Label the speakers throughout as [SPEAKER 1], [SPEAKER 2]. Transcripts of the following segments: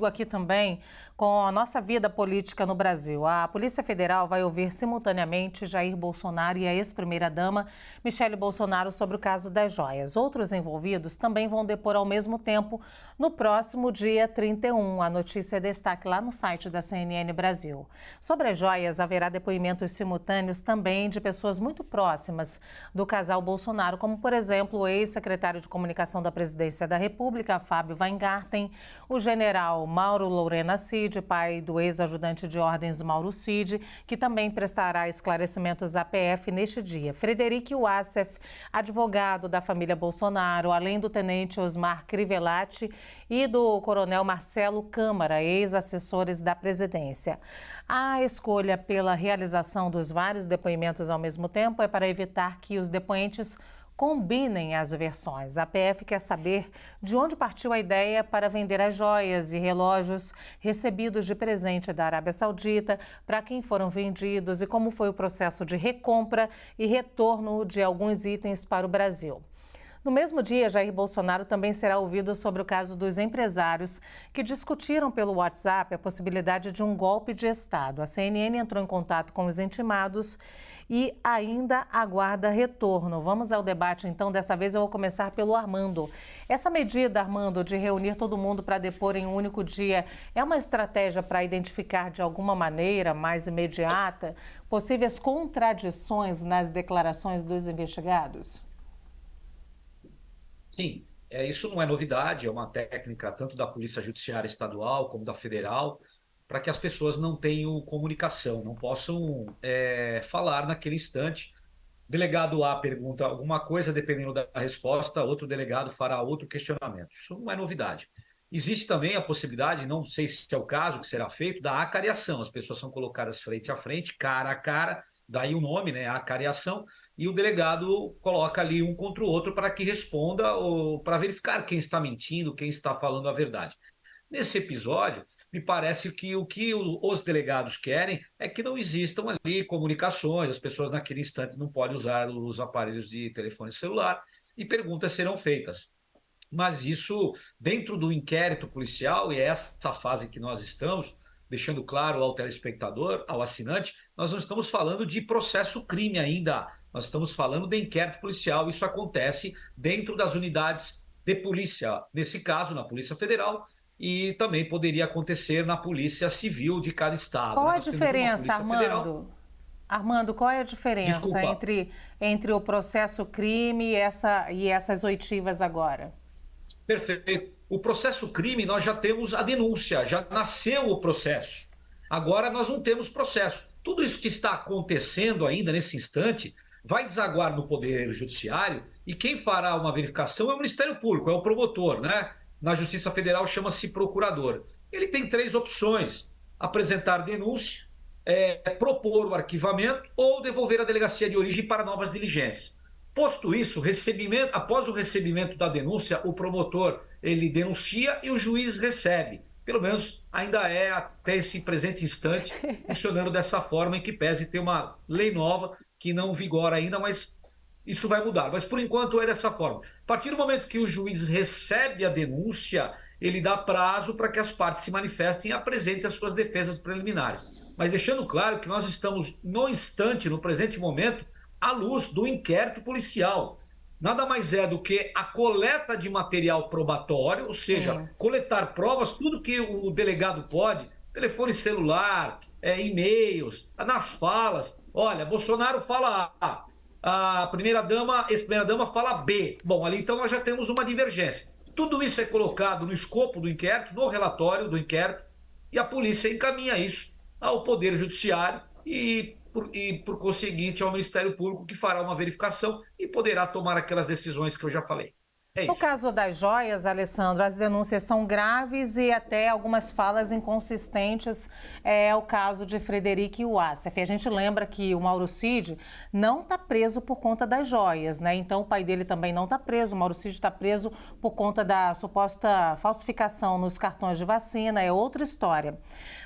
[SPEAKER 1] Aqui também com a nossa vida política no Brasil. A Polícia Federal vai ouvir simultaneamente Jair Bolsonaro e a ex-primeira-dama Michele Bolsonaro sobre o caso das joias. Outros envolvidos também vão depor ao mesmo tempo no próximo dia 31. A notícia é destaque lá no site da CNN Brasil. Sobre as joias, haverá depoimentos simultâneos também de pessoas muito próximas do casal Bolsonaro, como, por exemplo, o ex-secretário de Comunicação da Presidência da República, Fábio Weingarten, o general Mauro Lourena Cid, pai do ex-ajudante de ordens Mauro Cid, que também prestará esclarecimentos à PF neste dia. Frederico Wassef, advogado da família Bolsonaro, além do tenente Osmar Crivellati e do coronel Marcelo Câmara, ex-assessores da presidência. A escolha pela realização dos vários depoimentos ao mesmo tempo é para evitar que os depoentes combinem as versões. A PF quer saber de onde partiu a ideia para vender as joias e relógios recebidos de presente da Arábia Saudita, para quem foram vendidos e como foi o processo de recompra e retorno de alguns itens para o Brasil. No mesmo dia, Jair Bolsonaro também será ouvido sobre o caso dos empresários que discutiram pelo WhatsApp a possibilidade de um golpe de Estado. A CNN entrou em contato com os intimados e ainda aguarda retorno. Vamos ao debate, então. Dessa vez eu vou começar pelo Armando. Essa medida, Armando, de reunir todo mundo para depor em um único dia, é uma estratégia para identificar de alguma maneira mais imediata possíveis contradições nas declarações dos investigados?
[SPEAKER 2] Sim, isso não é novidade, é uma técnica tanto da Polícia Judiciária Estadual como da Federal, para que as pessoas não tenham comunicação, não possam falar naquele instante. O delegado A pergunta alguma coisa, dependendo da resposta, outro delegado fará outro questionamento. Isso não é novidade. Existe também a possibilidade, não sei se é o caso que será feito, da acariação. As pessoas são colocadas frente a frente, cara a cara, daí o nome, né, acariação, e o delegado coloca ali um contra o outro para que responda ou para verificar quem está mentindo, quem está falando a verdade. Nesse episódio, me parece que o que os delegados querem é que não existam ali comunicações, as pessoas naquele instante não podem usar os aparelhos de telefone celular e perguntas serão feitas. Mas isso, dentro do inquérito policial, e é essa fase que nós estamos, deixando claro ao telespectador, ao assinante, nós não estamos falando de processo crime ainda, nós estamos falando de inquérito policial. Isso acontece dentro das unidades de polícia, nesse caso na Polícia Federal, e também poderia acontecer na Polícia Civil de cada estado.
[SPEAKER 1] Qual
[SPEAKER 2] Né?
[SPEAKER 1] a
[SPEAKER 2] Nós temos uma
[SPEAKER 1] diferença,
[SPEAKER 2] Polícia Federal.
[SPEAKER 1] Armando, qual é a diferença
[SPEAKER 2] Desculpa.
[SPEAKER 1] entre o processo crime e essas oitivas agora?
[SPEAKER 2] Perfeito. O processo crime, nós já temos a denúncia, já nasceu o processo. Agora nós não temos processo. Tudo isso que está acontecendo ainda nesse instante vai desaguar no Poder Judiciário e quem fará uma verificação é o Ministério Público, é o promotor, né? Na Justiça Federal chama-se procurador. Ele tem três opções: apresentar denúncia, propor o arquivamento ou devolver a delegacia de origem para novas diligências. Posto isso, após o recebimento da denúncia, o promotor ele denuncia e o juiz recebe. Pelo menos ainda é até esse presente instante funcionando dessa forma, em que pese ter uma lei nova que não vigora ainda, mas isso vai mudar. Mas por enquanto é dessa forma. A partir do momento que o juiz recebe a denúncia, ele dá prazo para que as partes se manifestem e apresentem as suas defesas preliminares. Mas deixando claro que nós estamos no instante, no presente momento, à luz do inquérito policial. Nada mais é do que a coleta de material probatório, ou seja, coletar provas, tudo que o delegado pode, telefone celular, e-mails, nas falas. Olha, Bolsonaro fala A, a primeira-dama, ex-primeira-dama fala B. Bom, ali então nós já temos uma divergência. Tudo isso é colocado no escopo do inquérito, no relatório do inquérito, e a polícia encaminha isso ao Poder Judiciário e por conseguinte, ao Ministério Público, que fará uma verificação e poderá tomar aquelas decisões que eu já falei. É
[SPEAKER 1] No
[SPEAKER 2] isso.
[SPEAKER 1] caso das joias, Alessandro, as denúncias são graves e até algumas falas inconsistentes. É o caso de Frederico Wassef. A gente lembra que o Mauro Cid não está preso por conta das joias, né? Então o pai dele também não está preso. O Mauro Cid está preso por conta da suposta falsificação nos cartões de vacina. É outra história.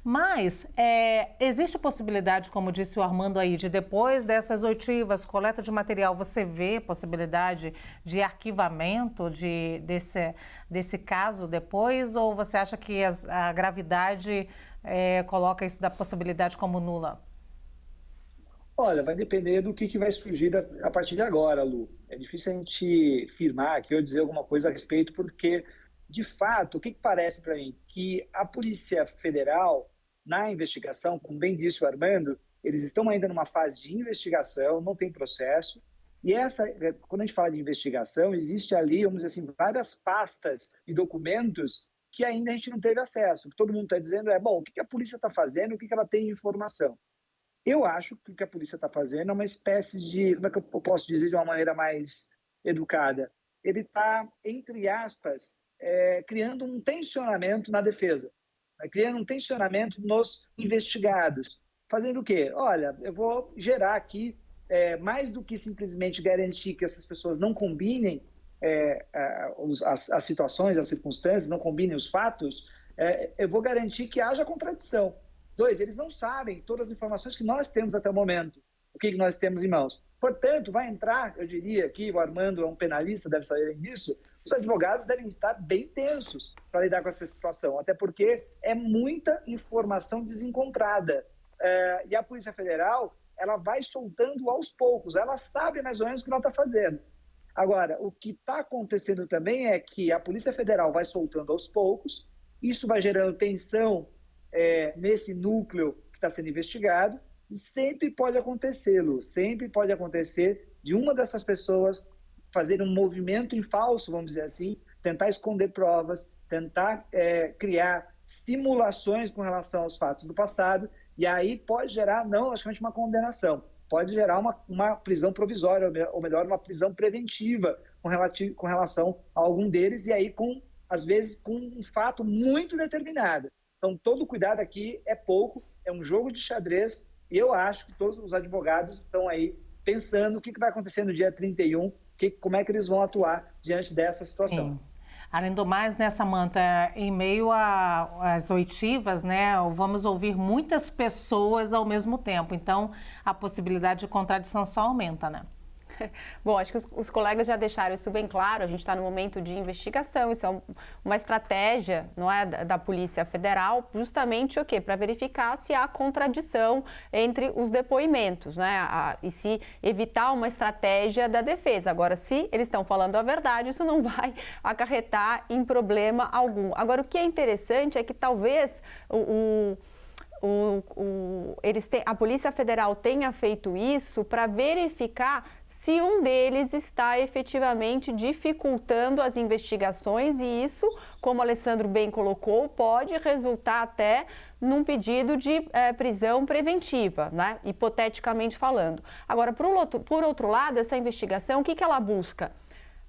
[SPEAKER 1] Mas existe possibilidade, como disse o Armando aí, de depois dessas oitivas, coleta de material, você vê possibilidade de arquivamento julgamento desse caso depois, ou você acha que a gravidade coloca isso da possibilidade como nula?
[SPEAKER 3] Olha, vai depender do que vai surgir a partir de agora, Lu. É difícil a gente firmar aqui ou dizer alguma coisa a respeito, porque, de fato, o que parece para mim? Que a Polícia Federal, na investigação, como bem disse o Armando, eles estão ainda numa fase de investigação, não tem processo. E quando a gente fala de investigação, existe ali, vamos dizer assim, várias pastas e documentos que ainda a gente não teve acesso. O que todo mundo está dizendo bom, o que a polícia está fazendo, o que ela tem de informação? Eu acho que o que a polícia está fazendo é uma espécie de, como é que eu posso dizer de uma maneira mais educada? Ele está, entre aspas, criando um tensionamento na defesa, criando um tensionamento nos investigados. Fazendo o quê? Olha, eu vou gerar aqui, mais do que simplesmente garantir que essas pessoas não combinem as situações, as circunstâncias, não combinem os fatos, eu vou garantir que haja contradição. 2, eles não sabem todas as informações que nós temos até o momento, o que nós temos em mãos. Portanto, vai entrar, eu diria que o Armando é um penalista, deve saber disso, os advogados devem estar bem tensos para lidar com essa situação, até porque é muita informação desencontrada. E a Polícia Federal, ela vai soltando aos poucos, ela sabe mais ou menos o que ela está fazendo. Agora, o que está acontecendo também é que a Polícia Federal vai soltando aos poucos, isso vai gerando tensão nesse núcleo que está sendo investigado, e sempre pode acontecer, Lu, sempre pode acontecer de uma dessas pessoas fazer um movimento em falso, vamos dizer assim, tentar esconder provas, tentar criar simulações com relação aos fatos do passado, e aí pode gerar, não logicamente, uma condenação, pode gerar uma prisão provisória, ou melhor, uma prisão preventiva com relação a algum deles, e aí, às vezes, com um fato muito determinado. Então, todo cuidado aqui é pouco, é um jogo de xadrez, e eu acho que todos os advogados estão aí pensando o que vai acontecer no dia 31, como é que eles vão atuar diante dessa situação.
[SPEAKER 1] Sim. Além do mais, né, Samantha, em meio às oitivas, né, vamos ouvir muitas pessoas ao mesmo tempo, então a possibilidade de contradição só aumenta, né?
[SPEAKER 4] Bom, acho que os colegas já deixaram isso bem claro, a gente está no momento de investigação, isso é uma estratégia, não é, da Polícia Federal, justamente o quê? Para verificar se há contradição entre os depoimentos, né, e se evitar uma estratégia da defesa. Agora, se eles estão falando a verdade, isso não vai acarretar em problema algum. Agora, o que é interessante é que talvez a Polícia Federal tenha feito isso para verificar se um deles está efetivamente dificultando as investigações, e isso, como o Alessandro bem colocou, pode resultar até num pedido de prisão preventiva, né? Hipoteticamente falando. Agora, por outro lado, essa investigação, o que ela busca?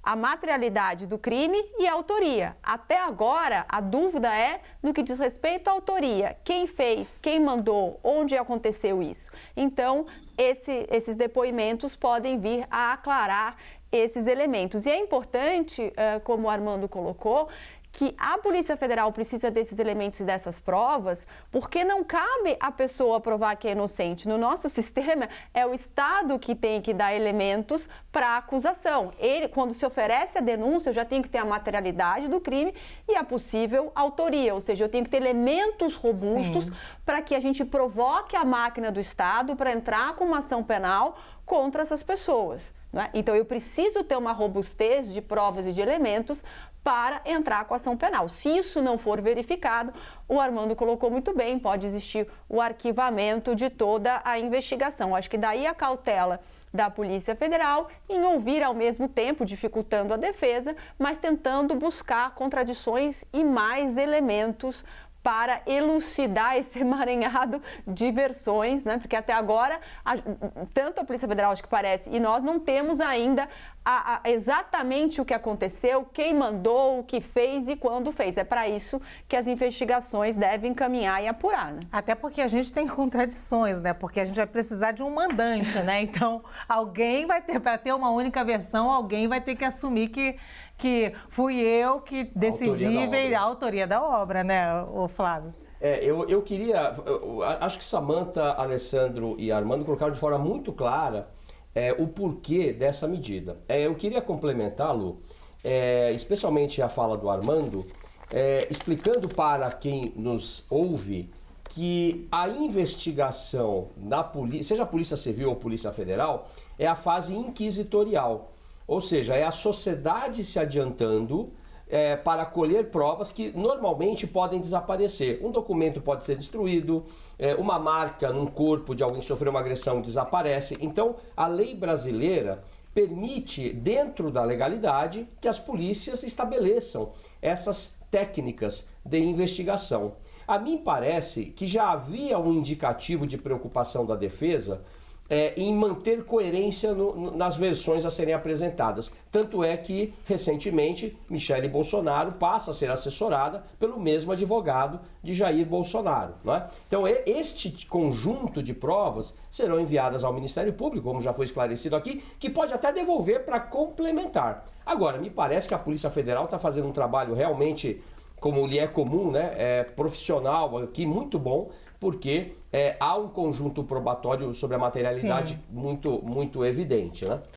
[SPEAKER 4] A materialidade do crime e a autoria. Até agora, a dúvida é no que diz respeito à autoria. Quem fez, quem mandou, onde aconteceu isso? Então, esses depoimentos podem vir a aclarar esses elementos. E é importante, como o Armando colocou, que a Polícia Federal precisa desses elementos e dessas provas, porque não cabe a pessoa provar que é inocente. No nosso sistema, é o Estado que tem que dar elementos para a acusação. Ele, quando se oferece a denúncia, eu já tenho que ter a materialidade do crime e a possível autoria, ou seja, eu tenho que ter elementos robustos para que a gente provoque a máquina do Estado para entrar com uma ação penal contra essas pessoas, não é? Então, eu preciso ter uma robustez de provas e de elementos para entrar com a ação penal. Se isso não for verificado, o Armando colocou muito bem, pode existir o arquivamento de toda a investigação. Acho que daí a cautela da Polícia Federal em ouvir ao mesmo tempo, dificultando a defesa, mas tentando buscar contradições e mais elementos para elucidar esse emaranhado de versões, né? Porque até agora, tanto a Polícia Federal, acho que parece, e nós não temos ainda exatamente o que aconteceu, quem mandou, o que fez e quando fez. É para isso que as investigações devem caminhar e apurar, né?
[SPEAKER 1] Até porque a gente tem contradições, né? Porque a gente vai precisar de um mandante, né? Então, alguém vai ter, para ter uma única versão, alguém vai ter que assumir que fui eu que decidi a autoria da obra, né, o Flávio?
[SPEAKER 5] Eu queria, acho que Samantha, Alessandro e Armando colocaram de forma muito clara o porquê dessa medida. Eu queria complementar, Lu, especialmente a fala do Armando, explicando para quem nos ouve que a investigação na polícia, seja a Polícia Civil ou Polícia Federal, é a fase inquisitorial. Ou seja, é a sociedade se adiantando para colher provas que normalmente podem desaparecer. Um documento pode ser destruído, uma marca num corpo de alguém que sofreu uma agressão desaparece. Então, a lei brasileira permite, dentro da legalidade, que as polícias estabeleçam essas técnicas de investigação. A mim parece que já havia um indicativo de preocupação da defesa em manter coerência nas versões a serem apresentadas. Tanto é que, recentemente, Michele Bolsonaro passa a ser assessorada pelo mesmo advogado de Jair Bolsonaro. Não é? Então, este conjunto de provas serão enviadas ao Ministério Público, como já foi esclarecido aqui, que pode até devolver para complementar. Agora, me parece que a Polícia Federal está fazendo um trabalho realmente, como lhe é comum, né, profissional aqui, muito bom, porque há um conjunto probatório sobre a materialidade muito evidente, né?